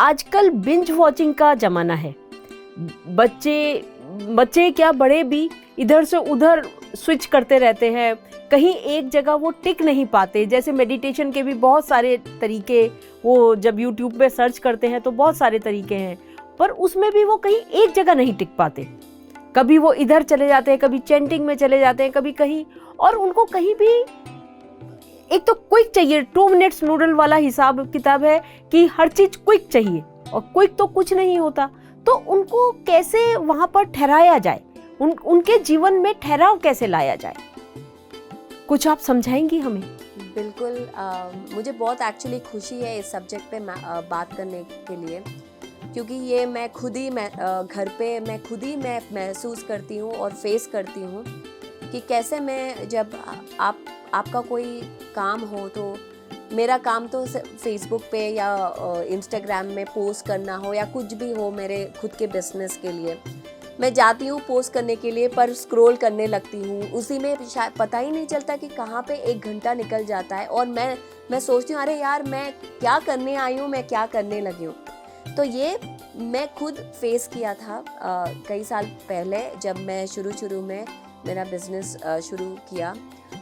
आजकल binge watching का ज़माना है। बच्चे क्या, बड़े भी इधर से उधर स्विच करते रहते हैं, कहीं एक जगह वो टिक नहीं पाते। जैसे मेडिटेशन के भी बहुत सारे तरीके, वो जब यूट्यूब पे सर्च करते हैं तो बहुत सारे तरीके हैं, पर उसमें भी वो कहीं एक जगह नहीं टिक पाते। कभी वो इधर चले जाते हैं, कभी चैंटिंग में चले जाते हैं, कभी कहीं, और उनको कहीं भी एक तो क्विक चाहिए। 2 मिनट्स नूडल वाला हिसाब किताब है कि हर चीज क्विक चाहिए, और क्विक तो कुछ नहीं होता। तो उनको कैसे वहां पर ठहराया जाए, उनके जीवन में ठहराव कैसे लाया जाए, कुछ आप समझाएंगी हमें? बिल्कुल। मुझे बहुत एक्चुअली खुशी है इस सब्जेक्ट पे बात करने के लिए, क्योंकि ये मैं खुद ही घर पे मैं महसूस करती हूँ और फेस करती हूँ कि कैसे मैं, जब आपका कोई काम हो, तो मेरा काम तो फेसबुक पे या इंस्टाग्राम में पोस्ट करना हो या कुछ भी हो, मेरे खुद के बिजनेस के लिए मैं जाती हूँ पोस्ट करने के लिए, पर स्क्रॉल करने लगती हूँ, उसी में शायद पता ही नहीं चलता कि कहाँ पे 1 घंटा निकल जाता है, और मैं सोचती हूँ अरे यार मैं क्या करने आई हूँ, मैं क्या करने लगी हूँ। तो ये मैं खुद फेस किया था कई साल पहले, जब मैं शुरू में मेरा बिजनेस शुरू किया,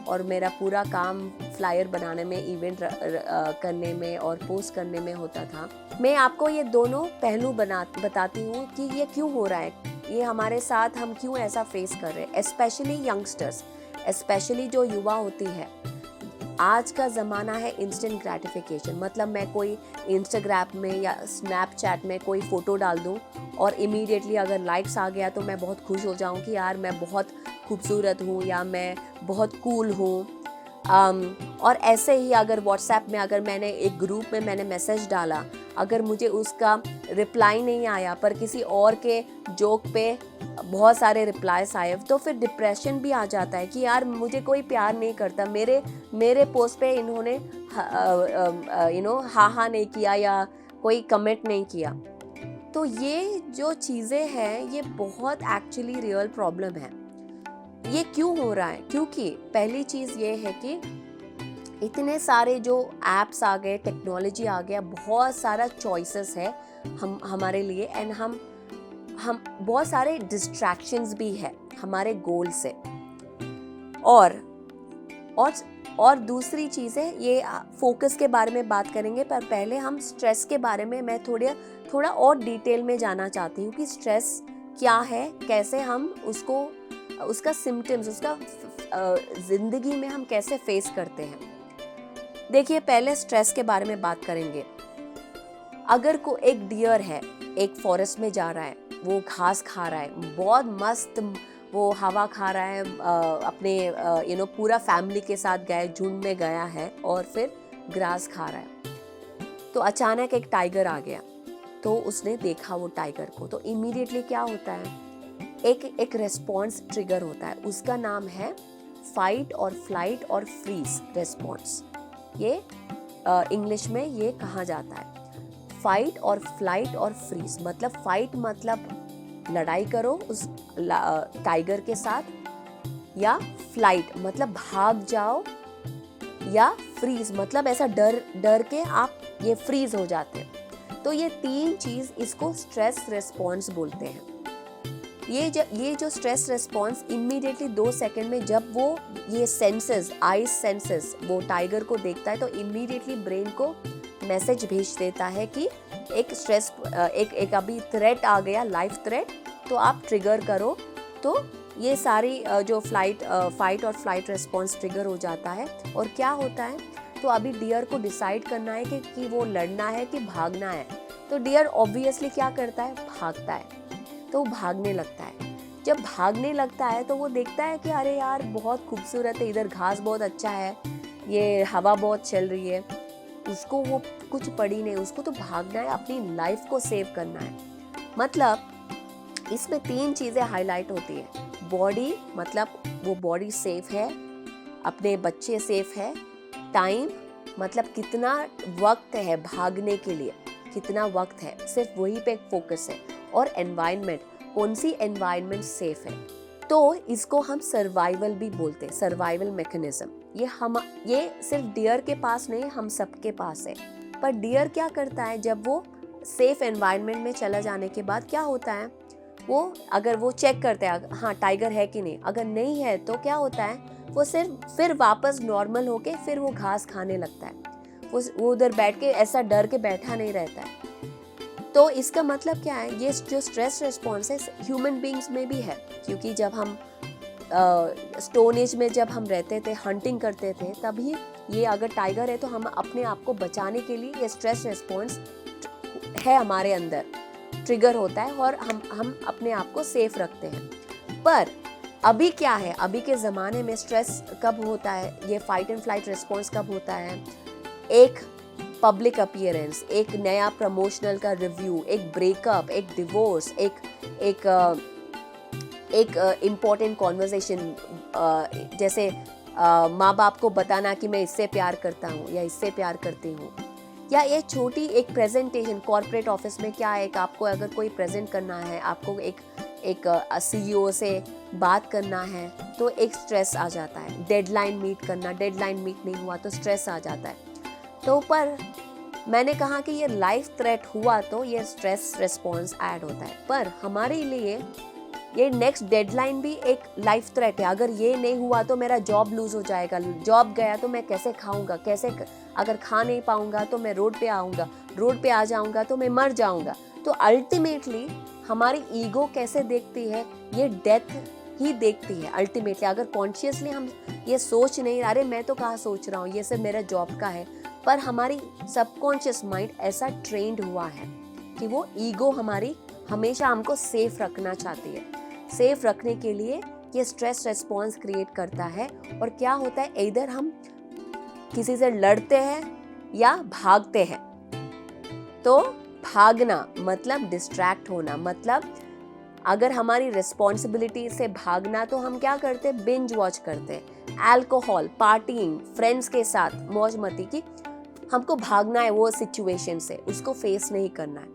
और मेरा पूरा काम फ्लायर बनाने में, इवेंट करने में और पोस्ट करने में होता था। मैं आपको ये दोनों पहलू बताती हूँ कि ये क्यों हो रहा है, ये हमारे साथ हम क्यों ऐसा फेस कर रहे हैं, स्पेशली यंगस्टर्स, स्पेशली जो युवा होती है। आज का ज़माना है इंस्टेंट ग्रेटिफिकेशन, मतलब मैं कोई इंस्टाग्राम में या स्नैपचैट में कोई फ़ोटो डाल दूँ और इमीडिएटली अगर लाइक्स आ गया तो मैं बहुत खुश हो जाऊँ कि यार मैं बहुत खूबसूरत हूँ या मैं बहुत कूल हूँ। और ऐसे ही अगर व्हाट्सएप में अगर मैंने एक ग्रुप में मैंने मैसेज डाला, अगर मुझे उसका रिप्लाई नहीं आया पर किसी और के जोक पे बहुत सारे रिप्लाईस आए, तो फिर डिप्रेशन भी आ जाता है कि यार मुझे कोई प्यार नहीं करता, मेरे पोस्ट पे इन्होंने हाँ नहीं किया या कोई कमेंट नहीं किया। तो ये जो चीज़ें हैं ये बहुत एक्चुअली रियल प्रॉब्लम है। ये क्यों हो रहा है? क्योंकि पहली चीज़ ये है कि इतने सारे जो एप्स आ गए, टेक्नोलॉजी आ गया, बहुत सारा चॉइसेस है हमारे लिए, एंड हम बहुत सारे डिस्ट्रैक्शंस भी है हमारे गोल से। और दूसरी चीज़ है, ये फोकस के बारे में बात करेंगे, पर पहले हम स्ट्रेस के बारे में मैं थोड़ा और डिटेल में जाना चाहती हूँ कि स्ट्रेस क्या है, कैसे हम उसका सिम्टम्स, उसका ज़िंदगी में हम कैसे फेस करते हैं। देखिए, पहले स्ट्रेस के बारे में बात करेंगे। अगर एक डियर है, एक फॉरेस्ट में जा रहा है, वो घास खा रहा है, बहुत मस्त वो हवा खा रहा है, अपने पूरा फैमिली के साथ गया, झुंड में गया है और फिर ग्रास खा रहा है। तो अचानक एक टाइगर आ गया, तो उसने देखा वो टाइगर को, तो इमीडिएटली क्या होता है, एक रेस्पॉन्स ट्रिगर होता है, उसका नाम है फाइट और फ्लाइट और फ्रीज रेस्पॉन्स। ये इंग्लिश में ये कहा जाता है, फाइट और फ्लाइट और फ्रीज। मतलब फाइट मतलब लड़ाई करो उस टाइगर के साथ, या फ्लाइट मतलब भाग जाओ, या फ्रीज मतलब ऐसा डर के आप ये फ्रीज हो जाते हैं। तो ये 3 चीज, इसको स्ट्रेस रेस्पॉन्स बोलते हैं। ये जो स्ट्रेस रेस्पॉन्स इमीडिएटली 2 सेकंड में, जब वो ये सेंसेस, आई सेंसेस वो टाइगर को देखता है, तो इमीडिएटली ब्रेन को मैसेज भेज देता है कि एक अभी थ्रेट आ गया, लाइफ थ्रेट, तो आप ट्रिगर करो। तो ये सारी जो फाइट और फ्लाइट रेस्पॉन्स ट्रिगर हो जाता है। और क्या होता है, तो अभी डियर को डिसाइड करना है कि वो लड़ना है कि भागना है। तो डियर ऑब्वियसली क्या करता है, भागता है। तो वो भागने लगता है। जब भागने लगता है तो वो देखता है कि अरे यार बहुत खूबसूरत है, इधर घास बहुत अच्छा है, ये हवा बहुत चल रही है। उसको वो कुछ पड़ी नहीं, उसको तो भागना है, अपनी लाइफ को सेव करना है। मतलब इसमें 3 चीज़ें हाईलाइट होती है। बॉडी, मतलब वो बॉडी सेफ है, अपने बच्चे सेफ है। टाइम मतलब कितना वक्त है भागने के लिए, कितना वक्त है, सिर्फ वही पे फोकस है। और एनवायरनमेंट, कौन सी एनवायरनमेंट सेफ है। तो इसको हम सर्वाइवल भी बोलते हैं, सर्वाइवल मैकेनिज्म। ये सिर्फ डियर के पास नहीं, हम सबके पास है। पर डियर क्या करता है, जब वो सेफ एनवायरनमेंट में चला जाने के बाद क्या होता है, वो अगर वो चेक करते हैं हाँ टाइगर है कि नहीं, अगर नहीं है तो क्या होता है, वो सिर्फ फिर वापस नॉर्मल होके फिर वो घास खाने लगता है। वो उधर बैठ के ऐसा डर के बैठा नहीं रहता है। तो इसका मतलब क्या है, ये जो स्ट्रेस रिस्पॉन्स है ह्यूमन बींग्स में भी है, क्योंकि जब हम स्टोन एज में जब हम रहते थे, हंटिंग करते थे, तभी ये अगर टाइगर है तो हम अपने आप को बचाने के लिए ये स्ट्रेस रिस्पॉन्स है हमारे अंदर, ट्रिगर होता है और हम अपने आप को सेफ रखते हैं। पर अभी क्या है, अभी के ज़माने में स्ट्रेस कब होता है, ये फाइट एंड फ्लाइट रिस्पॉन्स कब होता है, एक पब्लिक अपीयरेंस, एक नया प्रमोशनल का रिव्यू, एक ब्रेकअप, एक डिवोर्स, एक इम्पॉर्टेंट कॉन्वर्सेशन, जैसे माँ बाप को बताना कि मैं इससे प्यार करता हूँ या इससे प्यार करती हूँ, या ये छोटी एक प्रेजेंटेशन कॉर्पोरेट ऑफिस में क्या है, एक आपको अगर कोई प्रेजेंट करना है, आपको एक सीईओ से बात करना है तो एक स्ट्रेस आ जाता है, डेडलाइन मीट करना, डेडलाइन मीट नहीं हुआ तो स्ट्रेस आ जाता है। तो पर मैंने कहा कि ये लाइफ थ्रेट हुआ तो ये स्ट्रेस रिस्पॉन्स ऐड होता है, पर हमारे लिए ये नेक्स्ट डेडलाइन भी एक लाइफ थ्रेट है। अगर ये नहीं हुआ तो मेरा जॉब लूज हो जाएगा, जॉब गया तो मैं कैसे खाऊंगा, कैसे अगर खा नहीं पाऊंगा तो मैं रोड पे आऊंगा, रोड पे आ जाऊंगा तो मैं मर जाऊंगा। तो अल्टीमेटली हमारी ईगो कैसे देखती है, ये डेथ ही देखती है अल्टीमेटली। अगर कॉन्शियसली हम ये सोच नहीं, अरे मैं तो कहाँ सोच रहा हूँ, ये सब मेरा जॉब का है, पर हमारी सबकॉन्शियस माइंड ऐसा ट्रेंड हुआ है कि वो ईगो हमारी हमेशा हमको सेफ रखना चाहती है। सेफ रखने के लिए ये स्ट्रेस रिस्पॉन्स क्रिएट करता है। और क्या होता है, इधर हम किसी से लड़ते हैं या भागते हैं। तो भागना मतलब डिस्ट्रैक्ट होना, मतलब अगर हमारी रिस्पॉन्सिबिलिटी से भागना तो हम क्या करते हैं, बिंज वॉच करते हैं, अल्कोहल, पार्टिंग, फ्रेंड्स के साथ मौज मस्ती की। हमको भागना है वो सिचुएशन से, उसको फेस नहीं करना है,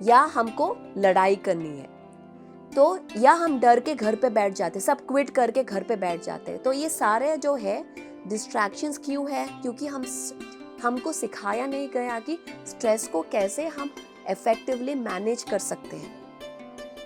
या हमको लड़ाई करनी है, तो या हम डर के घर पे बैठ जाते, सब क्विट करके घर पे बैठ जाते हैं। तो ये सारे जो है डिस्ट्रैक्शंस क्यों है, क्योंकि हमको सिखाया नहीं गया कि स्ट्रेस को कैसे हम इफेक्टिवली मैनेज कर सकते हैं।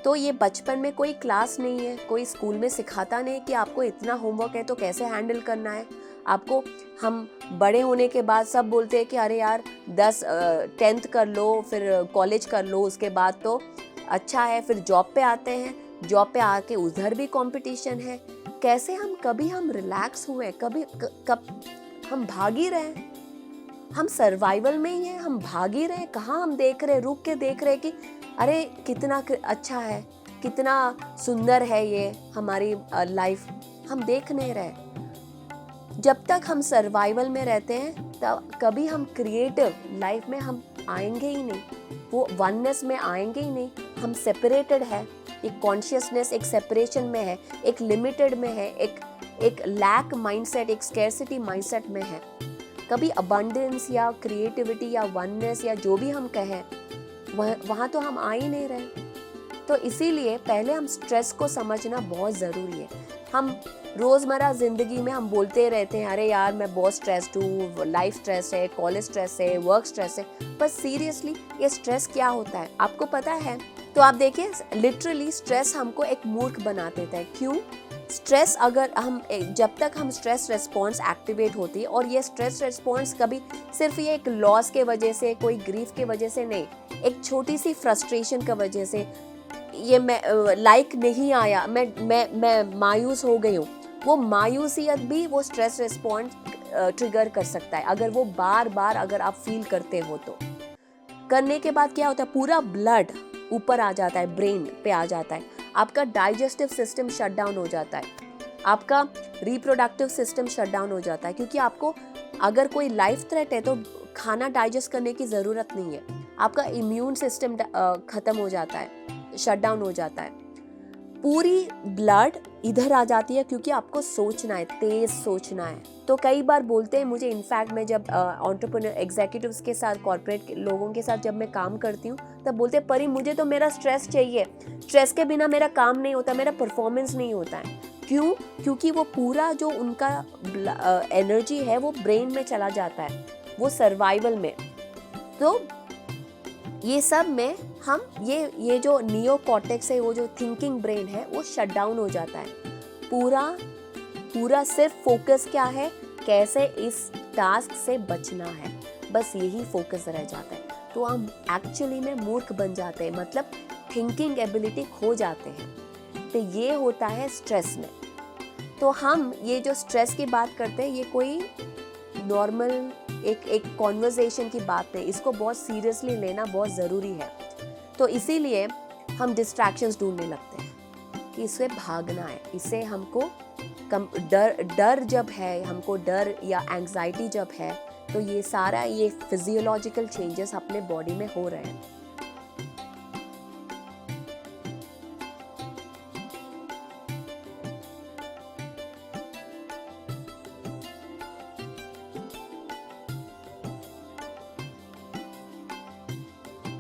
तो ये बचपन में कोई क्लास नहीं है, कोई स्कूल में सिखाता नहीं कि आपको इतना होमवर्क है तो कैसे हैंडल करना है आपको। हम बड़े होने के बाद सब बोलते हैं कि अरे यार 10th कर लो, फिर कॉलेज कर लो, उसके बाद तो अच्छा है, फिर जॉब पे आते हैं, जॉब पे आके उधर भी कंपटीशन है। कैसे हम रिलैक्स हुए, कब हम भाग ही रहे, हम सर्वाइवल में ही हैं, हम भाग ही रहे। कहाँ हम देख रहे, रुक के देख रहे कि अरे कितना अच्छा है, कितना सुंदर है ये हमारी लाइफ, हम देख नहीं रहे। जब तक हम सर्वाइवल में रहते हैं तब कभी हम क्रिएटिव लाइफ में हम आएंगे ही नहीं, वो वननेस में आएंगे ही नहीं। हम सेपरेटेड है, एक कॉन्शियसनेस एक सेपरेशन में है, एक लिमिटेड में है, एक लैक माइंडसेट, एक स्कैरसिटी माइंडसेट में है। कभी अबंडेंस या क्रिएटिविटी या वननेस या जो भी हम कहें, वहाँ तो हम आ ही नहीं रहे। तो इसीलिए पहले हम स्ट्रेस को समझना बहुत ज़रूरी है। हम रोज़मर्रा ज़िंदगी में हम बोलते रहते हैं अरे यार मैं बहुत स्ट्रेस्ड हूँ, लाइफ स्ट्रेस है, कॉलेज स्ट्रेस है, वर्क स्ट्रेस है, पर सीरियसली ये स्ट्रेस क्या होता है आपको पता है? तो आप देखिए लिटरली स्ट्रेस हमको एक मूर्ख बना देता है। क्यों? स्ट्रेस अगर जब तक हम स्ट्रेस रिस्पॉन्स एक्टिवेट होती है, और ये स्ट्रेस रिस्पॉन्स कभी सिर्फ ये एक लॉस के वजह से, कोई ग्रीफ के वजह से नहीं, एक छोटी सी फ्रस्ट्रेशन की वजह से, ये मैं लाइक नहीं आया, मैं मायूस हो गई हूँ, वो मायूसियत भी वो स्ट्रेस रिस्पॉन्स ट्रिगर कर सकता है। अगर वो बार बार अगर आप फील करते हो तो करने के बाद क्या होता है, पूरा ब्लड ऊपर आ जाता है, ब्रेन पे आ जाता है, आपका डाइजेस्टिव सिस्टम शट डाउन हो जाता है, आपका रिप्रोडक्टिव सिस्टम शट डाउन हो जाता है। क्योंकि आपको अगर कोई लाइफ थ्रेट है तो खाना डाइजेस्ट करने की ज़रूरत नहीं है, आपका इम्यून सिस्टम ख़त्म हो जाता है, शट डाउन हो जाता है, पूरी ब्लड इधर आ जाती है, क्योंकि आपको सोचना है, तेज सोचना है। तो कई बार बोलते हैं मुझे, इनफैक्ट मैं जब एंटरप्रेन्योर एग्जीक्यूटिव्स के साथ, कॉर्पोरेट लोगों के साथ जब मैं काम करती हूँ, तब बोलते हैं परी मुझे तो मेरा स्ट्रेस चाहिए, स्ट्रेस के बिना मेरा काम नहीं होता, मेरा परफॉर्मेंस नहीं होता है। क्यों? क्योंकि वो पूरा जो उनका एनर्जी है वो ब्रेन में चला जाता है, वो सर्वाइवल में। तो ये सब में हम ये जो नियोकॉर्टेक्स है, वो जो थिंकिंग ब्रेन है, वो शट डाउन हो जाता है। पूरा सिर्फ फोकस क्या है, कैसे इस टास्क से बचना है, बस यही फोकस रह जाता है। तो हम एक्चुअली में मूर्ख बन जाते हैं, मतलब थिंकिंग एबिलिटी खो जाते हैं। तो ये होता है स्ट्रेस में। तो हम ये जो स्ट्रेस की बात करते हैं, ये कोई नॉर्मल एक कॉन्वर्सेशन की बात है, इसको बहुत सीरियसली लेना बहुत ज़रूरी है। तो इसीलिए हम डिस्ट्रैक्शंस ढूंढने लगते हैं कि इससे भागना है, इससे हमको डर जब है, हमको डर या एंग्जाइटी जब है, तो ये सारा ये फिजियोलॉजिकल चेंजेस अपने बॉडी में हो रहे हैं।